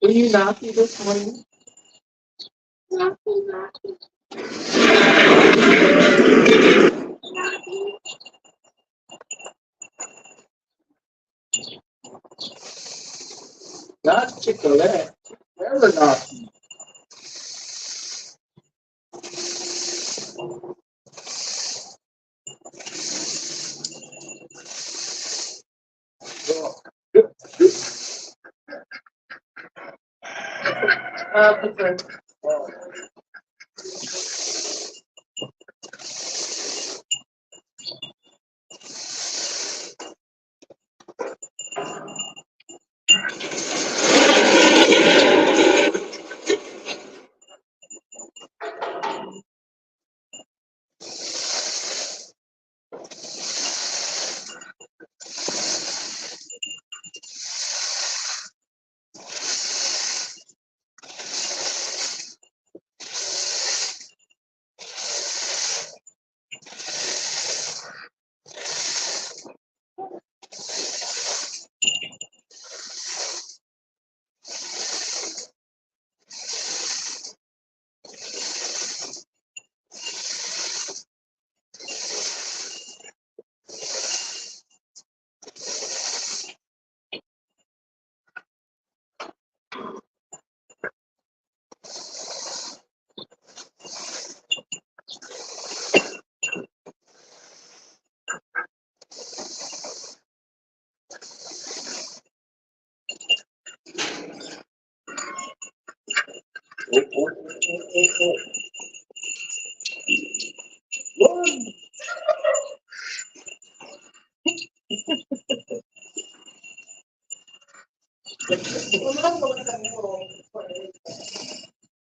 Were you naughty this morning? Not Chicolette. Never naughty.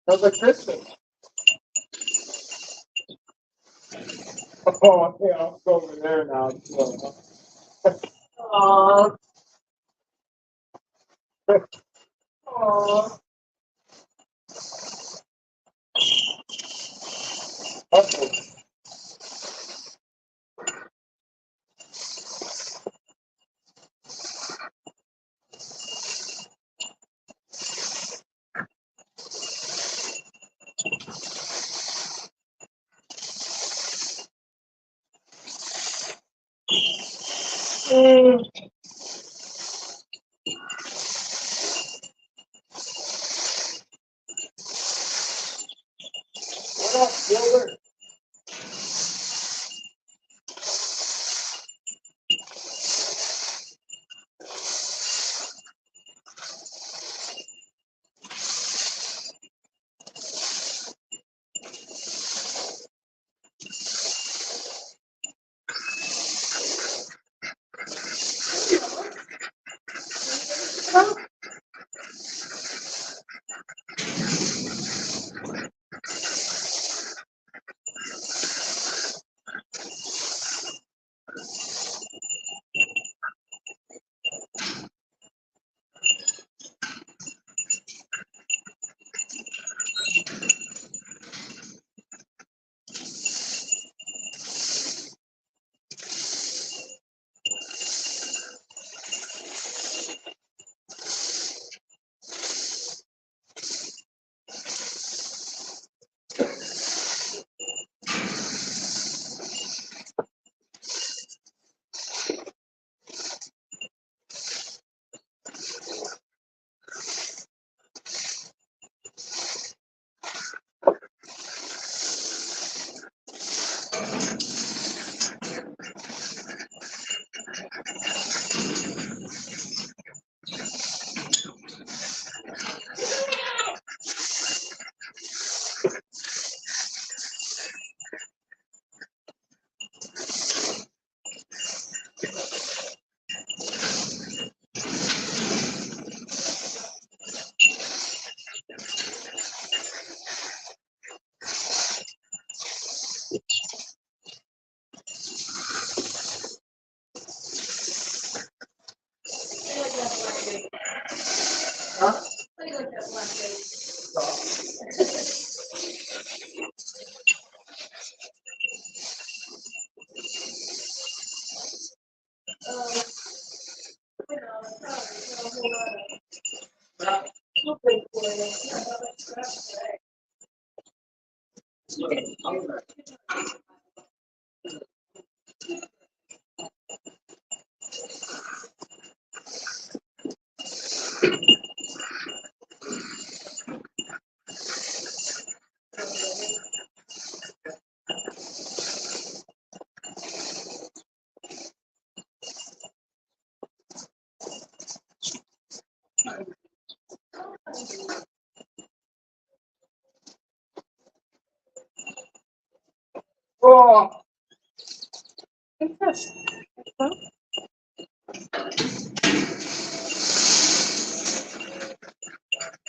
How's the Christmas? Oh, yeah, I'll go over there now. Aww. Aww. Okay. What up, Gilbert? Oh,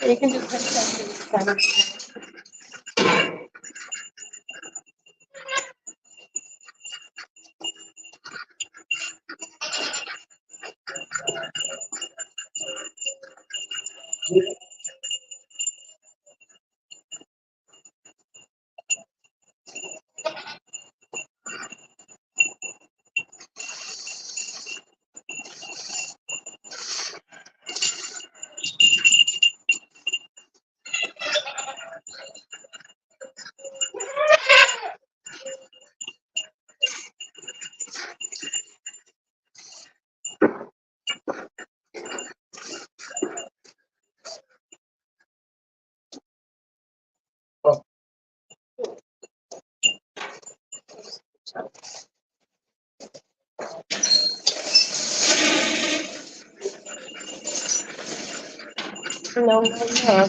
You can just put something. No, no.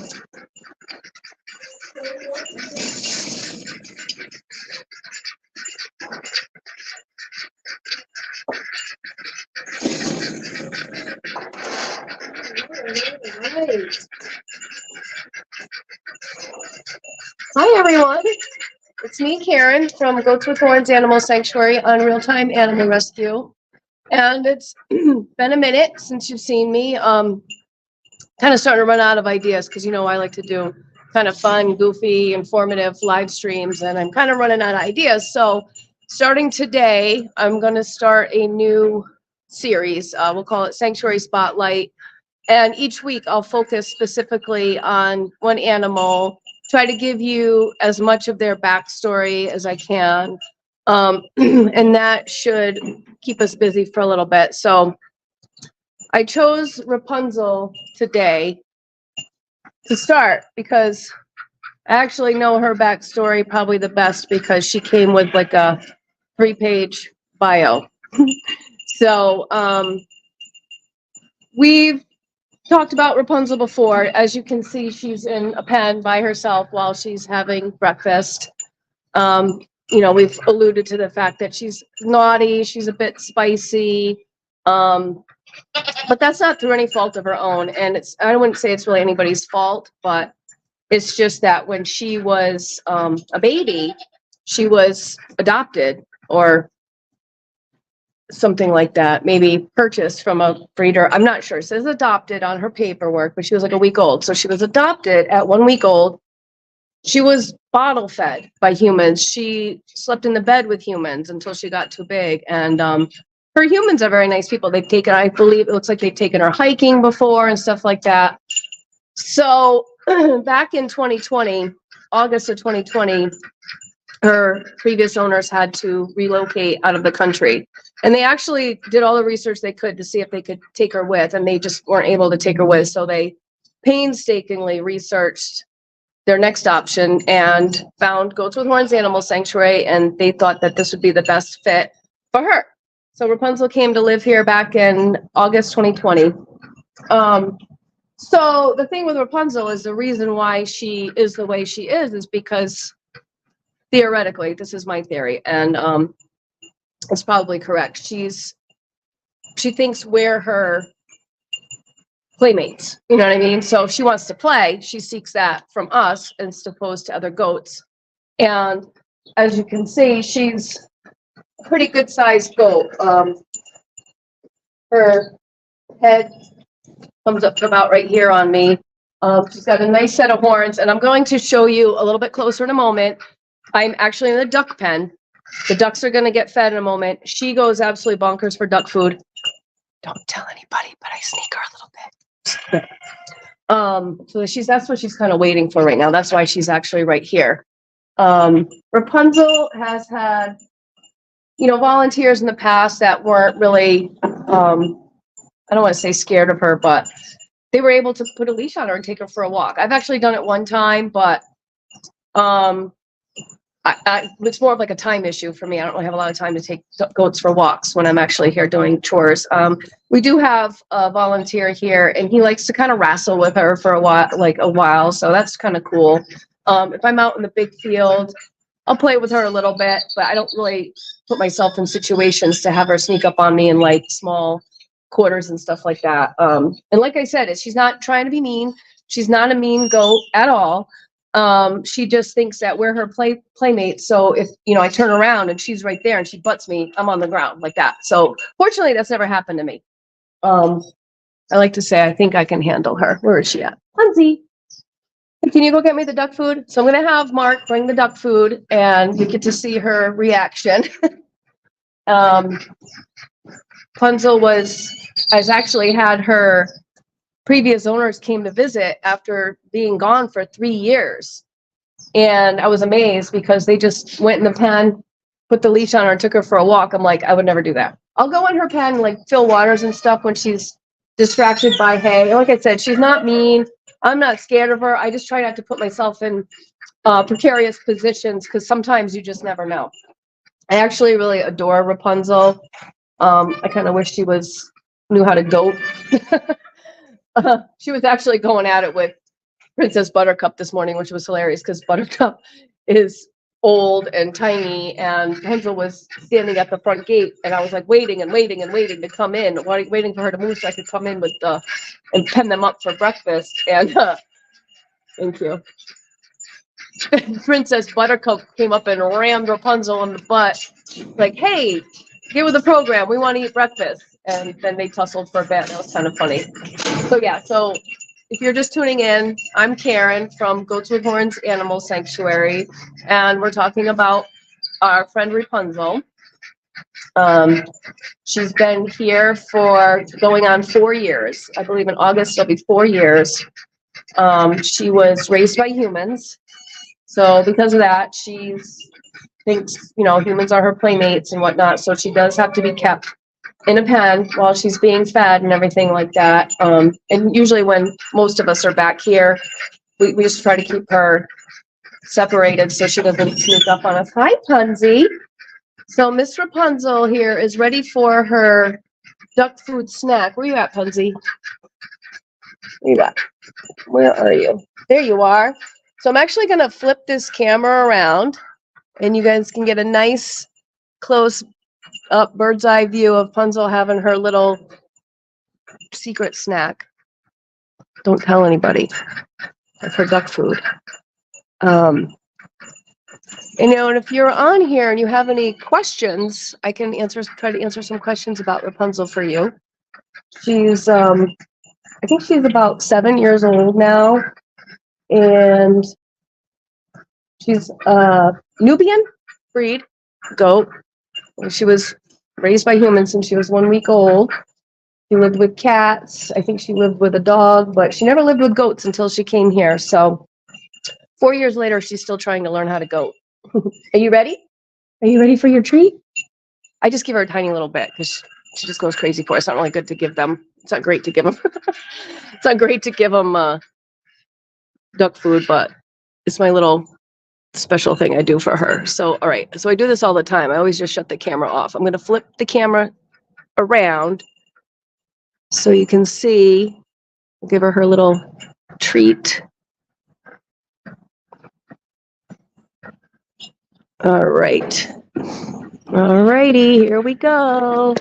Right. Hi, everyone. It's me, Karen, from Goats with Horns Animal Sanctuary on Real-Time Animal Rescue. And it's been a minute since you've seen me. Kind of starting to run out of ideas because, you know, I like to do kind of fun, goofy, informative live streams, and I'm kind of running out of ideas. So starting today, I'm going to start a new series. We'll call it Sanctuary Spotlight. And each week I'll focus specifically on one animal, try to give you as much of their backstory as I can. And that should keep us busy for a little bit. So I chose Rapunzel today to start because I actually know her backstory probably the best because she came with like a 3-page bio. So we've talked about Rapunzel before. As you can see, she's in a pen by herself while she's having breakfast. You know, we've alluded to the fact that she's naughty, she's a bit spicy, but that's not through any fault of her own. And I wouldn't say it's really anybody's fault, but it's just that when she was a baby, she was adopted or something like that, maybe purchased from a breeder. I'm not sure. It says adopted on her paperwork, but she was like a week old. So she was adopted at 1 week old. She was bottle fed by humans. She slept in the bed with humans until she got too big. And her humans are very nice people. They've taken, I believe it looks like they've taken her hiking before and stuff like that. So back in 2020, August of 2020, her previous owners had to relocate out of the country. And they actually did all the research they could to see if they could take her with, and they just weren't able to take her with. So they painstakingly researched their next option and found Goats with Horns Animal Sanctuary, and they thought that this would be the best fit for her. So Rapunzel came to live here back in August 2020. So the thing with Rapunzel is the reason why she is the way she is because theoretically, this is my theory, and it's probably correct. She thinks we're her playmates, you know what I mean? So if she wants to play, she seeks that from us as opposed to other goats. And as you can see, she's a pretty good sized goat. Her head comes up to about right here on me. She's got a nice set of horns, and I'm going to show you a little bit closer in a moment. I'm actually in the duck pen. The ducks are going to get fed in a moment. She goes absolutely bonkers for duck food. Don't tell anybody, but I sneak her a little bit. So that's what she's kind of waiting for right now. That's why she's actually right here. Rapunzel has had, volunteers in the past that weren't really, I don't want to say scared of her, but they were able to put a leash on her and take her for a walk. I've actually done it one time, but it's more of like a time issue for me. I don't really have a lot of time to take goats for walks when I'm actually here doing chores. We do have a volunteer here, and he likes to kind of wrestle with her for a while, so that's kind of cool. If I'm out in the big field, I'll play with her a little bit, but I don't really put myself in situations to have her sneak up on me in like small quarters and stuff like that. And like I said, she's not trying to be mean. She's not a mean goat at all. She just thinks that we're her playmate. So if, I turn around and she's right there and she butts me, I'm on the ground like that. So fortunately, that's never happened to me. I like to say, I think I can handle her. Where is she at? Hunzy, can you go get me the duck food? So I'm going to have Mark bring the duck food and you get to see her reaction. Rapunzel has actually had her previous owners came to visit after being gone for 3 years. And I was amazed because they just went in the pen, put the leash on her and took her for a walk. I'm like, I would never do that. I'll go in her pen, like fill waters and stuff when she's distracted by hay. And like I said, she's not mean. I'm not scared of her. I just try not to put myself in precarious positions because sometimes you just never know. I actually really adore Rapunzel. I kind of wish she knew how to goat. She was actually going at it with Princess Buttercup this morning, which was hilarious because Buttercup is old and tiny, and Rapunzel was standing at the front gate, and I was like waiting to come in, waiting for her to move so I could come in and pen them up for breakfast. And thank you. Princess Buttercup came up and rammed Rapunzel in the butt, like, "Hey, get with the program. We want to eat breakfast." And then they tussled for a bit. That was kind of funny. So yeah, so if you're just tuning in, I'm Karen from Goats with Horns Animal Sanctuary, and we're talking about our friend Rapunzel. She's been here for going on 4 years. I believe in August it'll be 4 years. She was raised by humans. So because of that, she thinks, humans are her playmates and whatnot. So she does have to be kept in a pen while she's being fed and everything like that. And usually when most of us are back here, we just try to keep her separated so she doesn't sneak up on us. Hi, Punzy. So Miss Rapunzel here is ready for her duck food snack. Where you at, Punzy? Where you at? Where are you? There you are. So I'm actually going to flip this camera around and you guys can get a nice close up bird's eye view of Rapunzel having her little secret snack. Don't tell anybody of her duck food. And if you're on here and you have any questions, I can try to answer some questions about Rapunzel for you. She's, I think she's about 7 years old now, and she's a Nubian breed goat. She was raised by humans since she was 1 week old. She lived with cats. I think she lived with a dog, but she never lived with goats until she came here. So 4 years later, she's still trying to learn how to goat. Are you ready? Are you ready for your treat? I just give her a tiny little bit because she just goes crazy for it. It's not really good to give them. It's not great to give them. It's not great to give them duck food, but it's my little special thing I do for her. So, all right. So I do this all the time. I always just shut the camera off. I'm going to flip the camera around so you can see. I'll give her little treat. All right. All righty. Here we go.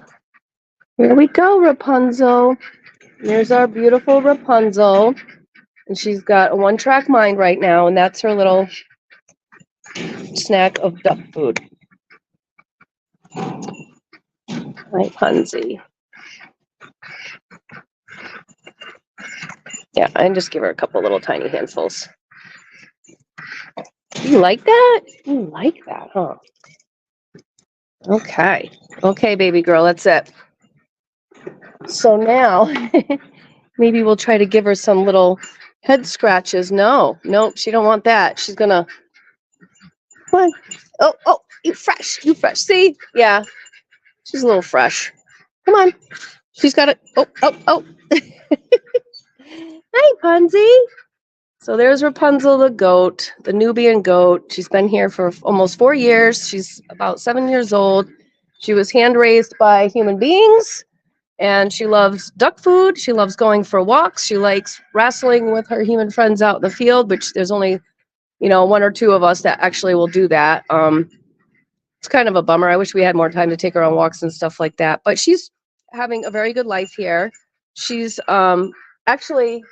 Here we go, Rapunzel. Here's our beautiful Rapunzel. And she's got a one-track mind right now, and that's her little snack of duck food. Hi, Punzy. Yeah, and just give her a couple little tiny handfuls. You like that? You like that, huh? Okay. Okay, baby girl, that's it. So now maybe we'll try to give her some little head scratches. No, nope, she don't want that. She's gonna, come on. Oh, you fresh, you fresh. See? Yeah, she's a little fresh. Come on. She's got it. Oh. Hi, Punzi. So there's Rapunzel, the goat, the Nubian goat. She's been here for almost 4 years. She's about 7 years old. She was hand raised by human beings, and she loves duck food. She loves going for walks. She likes wrestling with her human friends out in the field, which there's only, 1 or 2 of us that actually will do that. It's kind of a bummer. I wish we had more time to take her on walks and stuff like that. But she's having a very good life here. She's actually,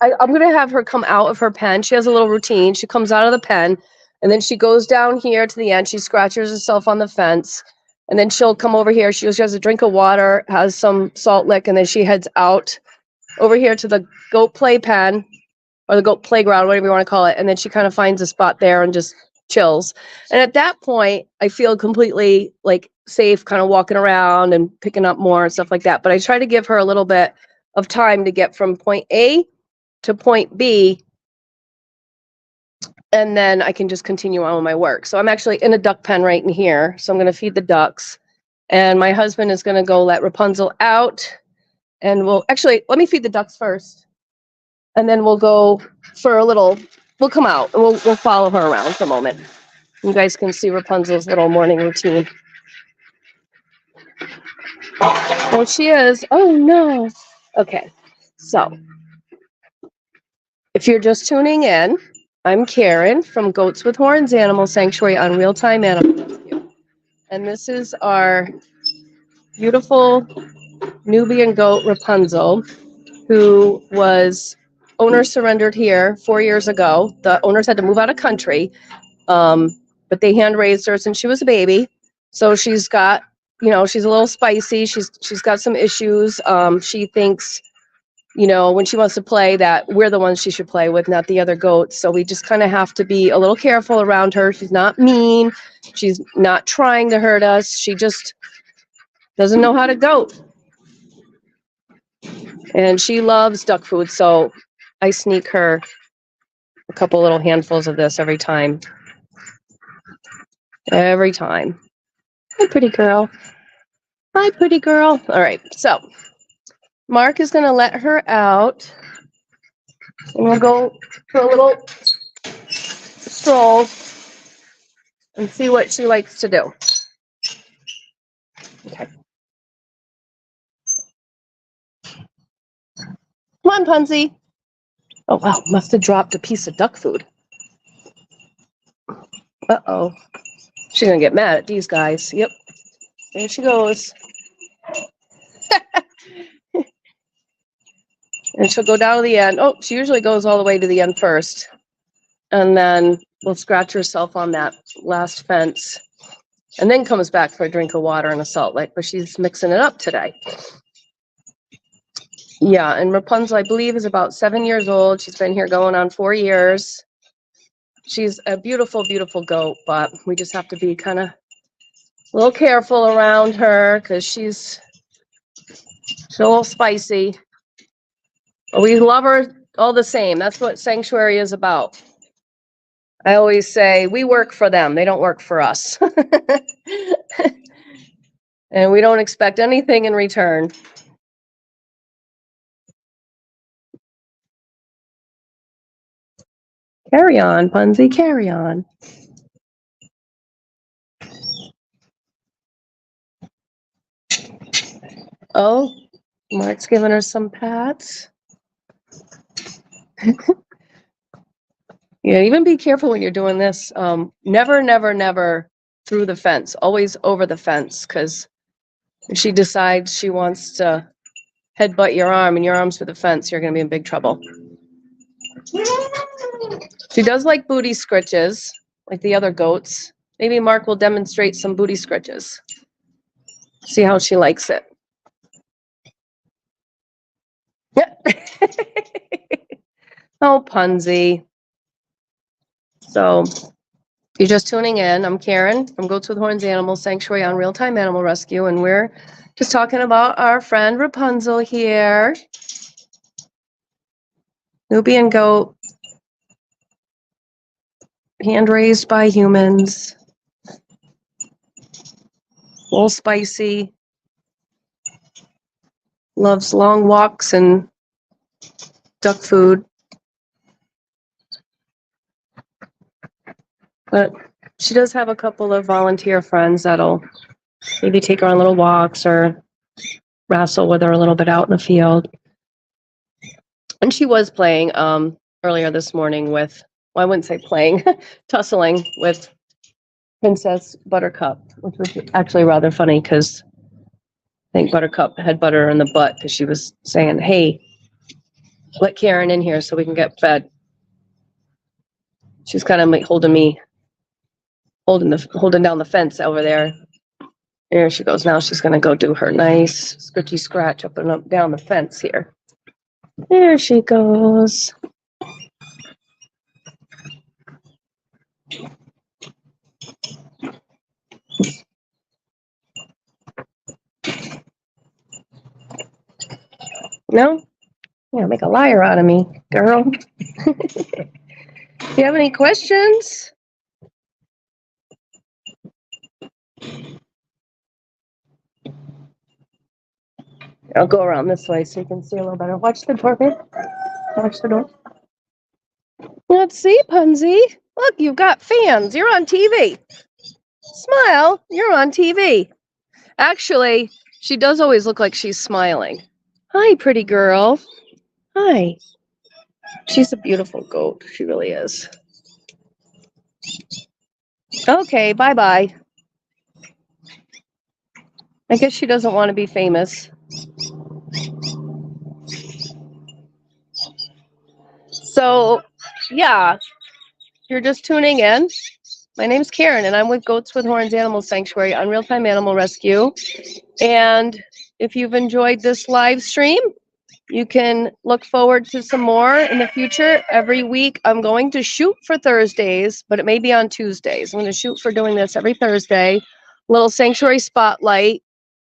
I'm going to have her come out of her pen. She has a little routine. She comes out of the pen, and then she goes down here to the end. She scratches herself on the fence, and then she'll come over here. She has a drink of water, has some salt lick, and then she heads out over here to the goat play pen, or the goat playground, whatever you want to call it. And then she kind of finds a spot there and just chills. And at that point, I feel completely like safe, kind of walking around and picking up more and stuff like that. But I try to give her a little bit of time to get from point A to point B, and then I can just continue on with my work. So I'm actually in a duck pen right in here. So I'm going to feed the ducks, and my husband is going to go let Rapunzel out, and let me feed the ducks first, and then we'll go for a little, we'll come out and we'll follow her around for a moment. You guys can see Rapunzel's little morning routine. There she is. Oh no. Okay. So if you're just tuning in, I'm Karen from Goats with Horns Animal Sanctuary on Real-Time Animal Rescue. And this is our beautiful Nubian goat, Rapunzel, who was owner surrendered here 4 years ago. The owners had to move out of country, but they hand raised her since she was a baby. So she's got, she's a little spicy. She's got some issues. She thinks, when she wants to play, that we're the ones she should play with, not the other goats. So we just kind of have to be a little careful around her. She's not mean. She's not trying to hurt us. She just doesn't know how to goat. And she loves duck food. So I sneak her a couple little handfuls of this every time. Every time. Hi, pretty girl. Hi, pretty girl. All right. So Mark is going to let her out. And we'll go for a little stroll and see what she likes to do. Okay. Come on, Punzi. Oh, wow. Must have dropped a piece of duck food. Uh-oh. She's going to get mad at these guys. Yep. There she goes. And she'll go down to the end. Oh, she usually goes all the way to the end first. And then will scratch herself on that last fence. And then comes back for a drink of water and a salt lick. But she's mixing it up today. Yeah, and Rapunzel, I believe, is about 7 years old. She's been here going on 4 years. She's a beautiful, beautiful goat, but we just have to be kind of a little careful around her because she's a little spicy. But we love her all the same. That's what Sanctuary is about. I always say we work for them. They don't work for us. And we don't expect anything in return. Carry on, Punzi, carry on. Oh, Mark's giving her some pats. Yeah, even be careful when you're doing this. Never, never, never through the fence. Always over the fence, because if she decides she wants to headbutt your arm and your arm's through the fence, you're going to be in big trouble. She does like booty scritches, like the other goats. Maybe Mark will demonstrate some booty scritches. See how she likes it. Oh, Punzi. So, if you're just tuning in, I'm Karen from Goats with Horns Animal Sanctuary on Real-Time Animal Rescue, and we're Just talking about our friend Rapunzel here. Nubian goat, hand raised by humans. A little spicy. Loves long walks and duck food. But she does have a couple of volunteer friends that'll maybe take her on little walks or wrestle with her a little bit out in the field. And she was playing earlier this morning with, well, I wouldn't say playing, tussling with Princess Buttercup, which was actually rather funny because I think Buttercup had butter in the butt because she was saying, hey, let Karen in here so we can get fed. She's kind of holding down the fence over there. There she goes. Now she's going to go do her nice scritchy scratch up and up down the fence here. There she goes. No? Yeah, make a liar out of me, girl. Do you have any questions? I'll go around this way so you can see a little better. Watch the door, babe. Watch the door. Let's see, Punzi. Look, you've got fans. You're on TV. Smile. You're on TV. Actually, she does always look like she's smiling. Hi, pretty girl. Hi. She's a beautiful goat. She really is. Okay, bye-bye. I guess she doesn't want to be famous. So, yeah, if you're just tuning in, my name's Karen, and I'm with Goats with Horns Animal Sanctuary on Real-Time Animal Rescue. And if you've enjoyed this live stream, you can look forward to some more in the future. Every week, I'm going to shoot for Thursdays, but it may be on Tuesdays. I'm going to shoot for doing this every Thursday. Little sanctuary spotlight.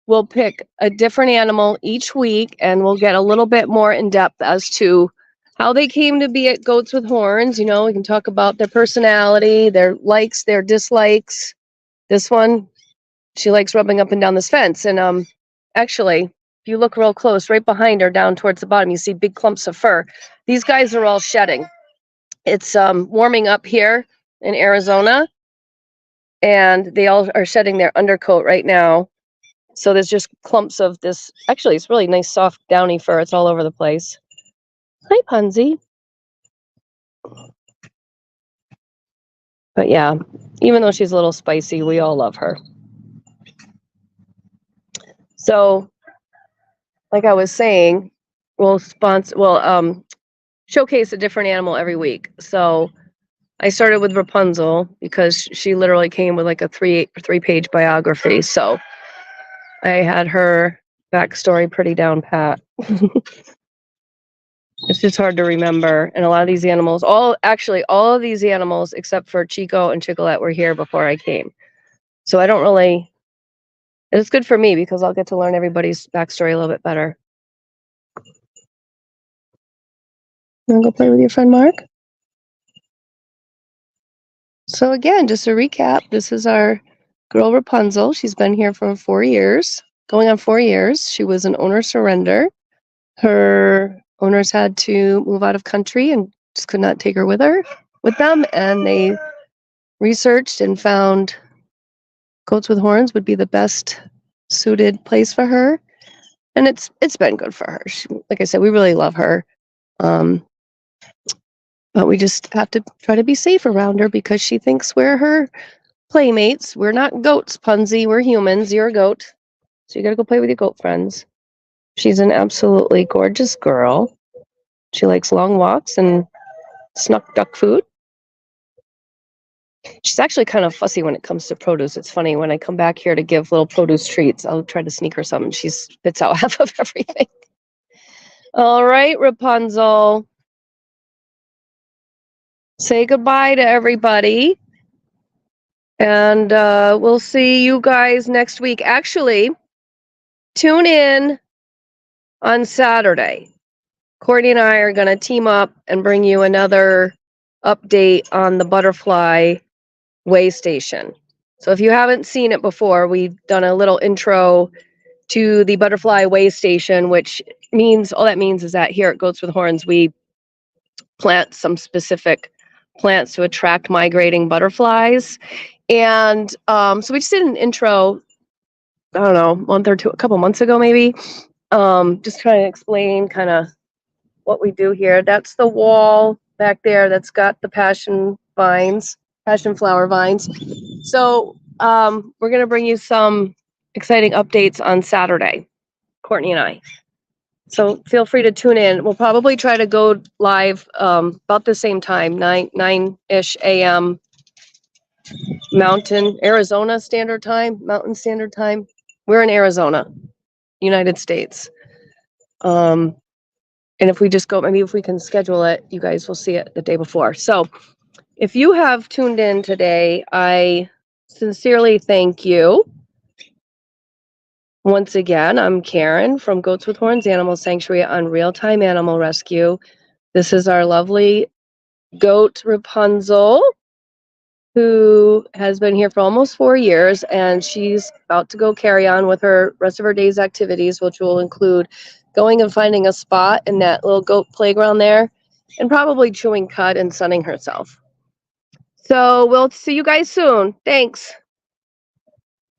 We'll pick a different animal each week, and we'll get a little bit more in depth as to how they came to be at Goats with Horns. You know, we can talk about their personality, their likes, their dislikes. This one, she likes rubbing up and down this fence. And actually, if you look real close, right behind her, down towards the bottom, you see big clumps of fur. These guys are all shedding. It's warming up here in Arizona, and they all are shedding their undercoat right now. So there's just clumps of this. Actually, it's really nice, soft, downy fur. It's all over the place. Hi, Punzi. But yeah, even though she's a little spicy, we all love her. So, like I was saying, we'll showcase a different animal every week. So I started with Rapunzel because she literally came with like a three-page biography. So I had her backstory pretty down pat. It's just hard to remember. And a lot of these animals, all of these animals except for Chico and Chicolette were here before I came. So I don't really, it's good for me because I'll get to learn everybody's backstory a little bit better. You want to go play with your friend Mark? So again, just a recap, this is our girl Rapunzel. She's been here for 4 years, going on 4 years. She was an owner surrender. Her owners had to move out of country and just could not take her with them. And they researched and found Goats with Horns would be the best suited place for her. And it's been good for her. Like I said, we really love her. But we just have to try to be safe around her because she thinks we're her playmates. We're not goats, Punzi. We're humans. You're a goat. So you got to go play with your goat friends. She's an absolutely gorgeous girl. She likes long walks and snuck duck food. She's actually kind of fussy when it comes to produce. It's funny, when I come back here to give little produce treats, I'll try to sneak her something. She spits out half of everything. All right, Rapunzel. Say goodbye to everybody. And we'll see you guys next week. Actually, tune in on Saturday. Courtney and I are going to team up and bring you another update on the butterfly way station. So if you haven't seen it before, we've done a little intro to the butterfly way station, which means, all that means is that here at Goats with Horns, we plant some specific plants to attract migrating butterflies. And so we just did an intro, I don't know, a couple months ago, maybe. Just trying to explain kind of what we do here. That's the wall back there that's got the passion flower vines. So we're going to bring you some exciting updates on Saturday, Courtney and I. So feel free to tune in. We'll probably try to go live about the same time, 9-ish a.m. Mountain Standard Time. We're in Arizona, United States. And if we just go, maybe if we can schedule it, you guys will see it the day before. So if you have tuned in today, I sincerely thank you. Once again, I'm Karen from Goats with Horns Animal Sanctuary on Real-Time Animal Rescue. This is our lovely goat Rapunzel, who has been here for almost 4 years, and she's about to go carry on with her rest of her day's activities, which will include going and finding a spot in that little goat playground there, and probably chewing cud and sunning herself. So we'll see you guys soon. Thanks.